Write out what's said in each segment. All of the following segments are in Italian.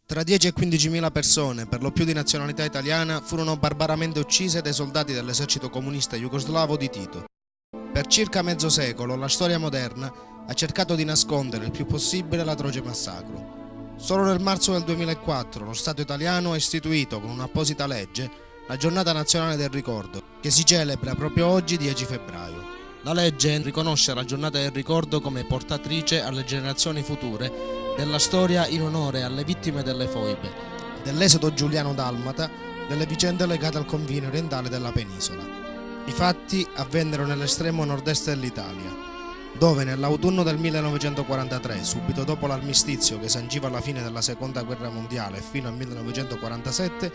Tra 10 e 15.000 persone, per lo più di nazionalità italiana, furono barbaramente uccise dai soldati dell'esercito comunista jugoslavo di Tito. Per circa mezzo secolo la storia moderna ha cercato di nascondere il più possibile l'atroce massacro. Solo nel marzo del 2004 lo Stato italiano ha istituito con un'apposita legge la Giornata Nazionale del Ricordo, che si celebra proprio oggi 10 febbraio. La legge riconosce la Giornata del Ricordo come portatrice alle generazioni future della storia in onore alle vittime delle foibe, dell'esodo giuliano-dalmata, delle vicende legate al confine orientale della penisola. I fatti avvennero nell'estremo nord-est dell'Italia, dove nell'autunno del 1943, subito dopo l'armistizio che sanciva la fine della Seconda Guerra Mondiale fino al 1947,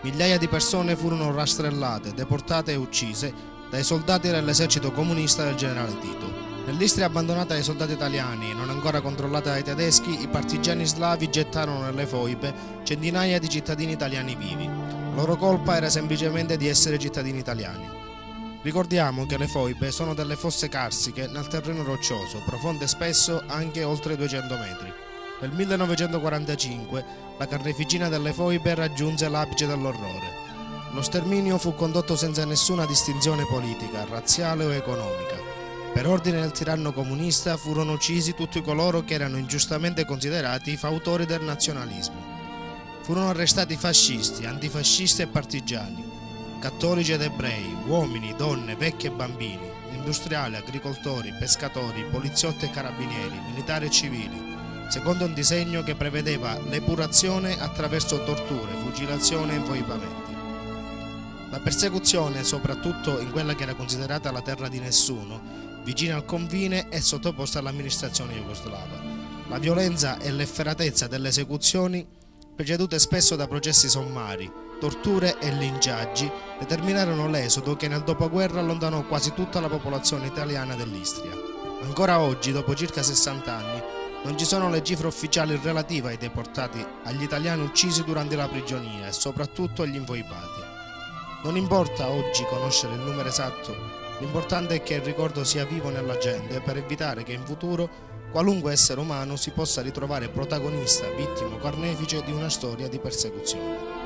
migliaia di persone furono rastrellate, deportate e uccise dai soldati dell'esercito comunista del generale Tito. Nell'Istria abbandonata dai soldati italiani e non ancora controllata dai tedeschi, i partigiani slavi gettarono nelle foibe centinaia di cittadini italiani vivi. La loro colpa era semplicemente di essere cittadini italiani. Ricordiamo che le foibe sono delle fosse carsiche nel terreno roccioso, profonde spesso anche oltre 200 metri. Nel 1945 la carneficina delle foibe raggiunse l'apice dell'orrore. Lo sterminio fu condotto senza nessuna distinzione politica, razziale o economica. Per ordine del tiranno comunista furono uccisi tutti coloro che erano ingiustamente considerati i fautori del nazionalismo. Furono arrestati fascisti, antifascisti e partigiani, cattolici ed ebrei, uomini, donne, vecchi e bambini, industriali, agricoltori, pescatori, poliziotti e carabinieri, militari e civili, secondo un disegno che prevedeva l'epurazione attraverso torture, fucilazione e infoibamenti. La persecuzione, soprattutto in quella che era considerata la terra di nessuno, vicina al confine, è sottoposta all'amministrazione jugoslava. La violenza e l'efferatezza delle esecuzioni, precedute spesso da processi sommari, torture e linciaggi, determinarono l'esodo che nel dopoguerra allontanò quasi tutta la popolazione italiana dell'Istria. Ancora oggi, dopo circa 60 anni, non ci sono le cifre ufficiali relative ai deportati, agli italiani uccisi durante la prigionia e soprattutto agli infoibati. Non importa oggi conoscere il numero esatto, l'importante è che il ricordo sia vivo nella gente per evitare che in futuro qualunque essere umano si possa ritrovare protagonista, vittima o carnefice di una storia di persecuzione.